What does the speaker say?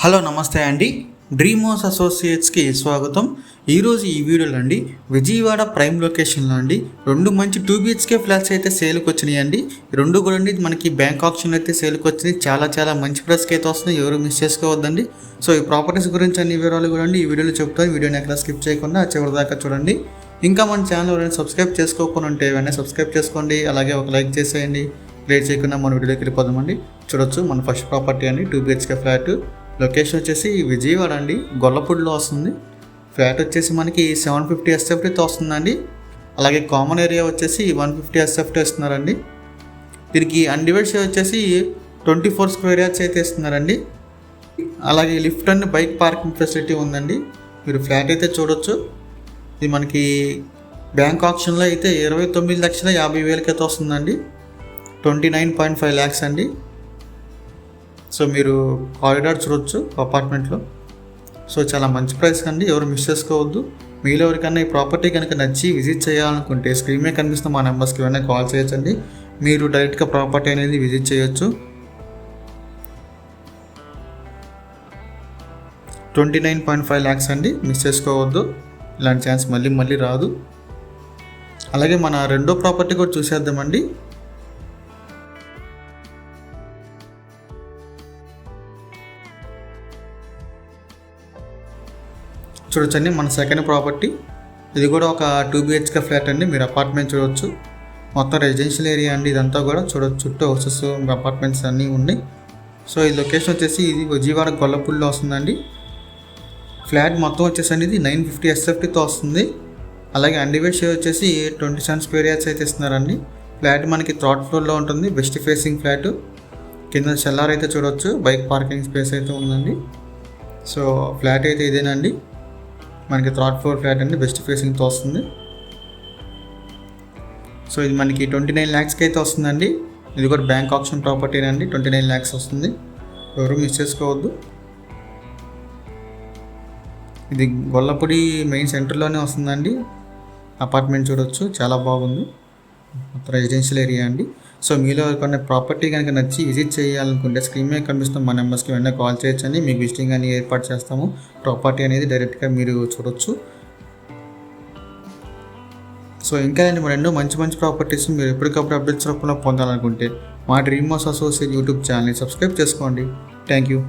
Hello నమస్తే అండి. Dream house అసోసియేట్స్కి స్వాగతం. ఈరోజు ఈ వీడియోలో అండి విజయవాడ ప్రైమ్ లొకేషన్లో అండి రెండు మంచి 2 BHK ఫ్లాట్స్ అయితే సేల్కి వచ్చినాయి అండి. రెండు కూడా అండి మనకి బ్యాంక్ ఆప్షన్ అయితే సేల్కి వచ్చినాయి. చాలా మంచి ప్రైస్కి అయితే వస్తున్నాయి, ఎవరు మిస్ చేసుకోవద్దండి. సో ఈ ప్రాపర్టీస్ గురించి అన్ని వివరాలు కూడా అండి ఈ వీడియోలో చెప్తాను. వీడియోని ఎక్కడ స్కిప్ చేయకుండా చివరి దాకా చూడండి. ఇంకా మన ఛానల్ ఎవరైనా సబ్స్క్రైబ్ చేసుకోకుండా ఉంటే వెంటనే సబ్స్క్రైబ్ చేసుకోండి, అలాగే ఒక లైక్ చేసేయండి. లేట్ చేయకుండా మన వీడియోకి వెళ్ళిపోదామండి. చూడొచ్చు మన ఫస్ట్ ప్రాపర్టీ అండి 2 BHK ఫ్లాట్. లొకేషన్ వచ్చేసి విజయవాడ అండి, గొల్లపూడిలో వస్తుంది. ఫ్లాట్ వచ్చేసి మనకి 750 SFTతో వస్తుందండి. అలాగే కామన్ ఏరియా వచ్చేసి 150 SFT ఇస్తున్నారండి. దీనికి అన్డివైడ్ షేర్ వచ్చేసి 24 స్క్వేర్ యార్డ్స్ అయితే ఇస్తున్నారండి. అలాగే lift and bike parking facility ఉందండి. మీరు ఫ్లాట్ అయితే చూడొచ్చు. ఇది మనకి బ్యాంక్ ఆప్షన్లో అయితే 29,50,000 అయితే వస్తుందండి. 29.5 lakhs అండి. సో మీరు కారిడార్ చూడొచ్చు అపార్ట్మెంట్లో. సో చాలా మంచి ప్రైస్ అండి, ఎవరు మిస్ చేసుకోవద్దు. మీలో ఎవరికన్నా ఈ ప్రాపర్టీ కనుక నచ్చి విజిట్ చేయాలనుకుంటే స్క్రీన్ మీద కనిపిస్తున్న మా నెంబర్స్కి ఏమైనా కాల్ చేయొచ్చండి. మీరు డైరెక్ట్గా ప్రాపర్టీ అనేది విజిట్ చేయొచ్చు. 29.5 lakhs అండి, మిస్ చేసుకోవద్దు. ఇలాంటి ఛాన్స్ మళ్ళీ రాదు. అలాగే మన రెండో ప్రాపర్టీ కూడా చూసేద్దామండి. చూడొచ్చండి మన సెకండ్ ప్రాపర్టీ. ఇది కూడా ఒక 2 BHK ఫ్లాట్ అండి. మీరు అపార్ట్మెంట్ చూడవచ్చు, మొత్తం రెసిడెన్షియల్ ఏరియా అండి. ఇదంతా కూడా చూడవచ్చు, చుట్టూ హౌసెస్ అపార్ట్మెంట్స్ అన్నీ ఉన్నాయి. సో ఈ లొకేషన్ వచ్చేసి ఇది విజయవాడ గొల్లపూడిలో వస్తుందండి. ఫ్లాట్ మొత్తం వచ్చేసండి ఇది 950 SFTతో వస్తుంది. అలాగే అన్డివైడ్ షేర్ వచ్చేసి 27 స్క్వేర్ యార్డ్స్ అయితే ఇస్తున్నారండి. ఫ్లాట్ మనకి 3rd ఫ్లోర్లో ఉంటుంది, వెస్ట్ ఫేసింగ్ ఫ్లాట్. కింద సెల్లార్ అయితే చూడవచ్చు, బైక్ పార్కింగ్ స్పేస్ అయితే ఉందండి. సో ఫ్లాట్ అయితే ఇదేనండి, మనకి 3rd ఫ్లోర్ ఫ్లాట్ అండి, వెస్ట్ ఫేసింగ్తో వస్తుంది. సో ఇది మనకి 29 lakhsకి అయితే వస్తుందండి. ఇది కూడా బ్యాంక్ ఆప్షన్ ప్రాపర్టీ అండి, 29 lakhs వస్తుంది, ఎవరు మిస్ చేసుకోవద్దు. ఇది గొల్లపూడి మెయిన్ సెంటర్లోనే వస్తుందండి. అపార్ట్మెంట్ చూడవచ్చు, చాలా బాగుంది, మొత్తం రెసిడెన్షియల్ ఏరియా అండి. సో మీలో కొన్ని ప్రాపర్టీ కనుక నచ్చి విజిట్ చేయాలనుకుంటే స్క్రీన్ మీద కనిపిస్తున్న మా నెంబర్స్కి వెంటనే కాల్ చేయొచ్చండి. మీకు విజిటింగ్ అని ఏర్పాటు చేస్తాము. ప్రాపర్టీ అనేది డైరెక్ట్గా మీరు చూడొచ్చు. సో ఇంకా మరి ఎన్నో మంచి ప్రాపర్టీస్ మీరు ఎప్పటికప్పుడు అప్డేట్స్ రూపంలో పొందాలనుకుంటే మా డ్రీమ్ హౌస్ అసోసియేట్ యూట్యూబ్ ఛానల్ని సబ్స్క్రైబ్ చేసుకోండి. Thank you.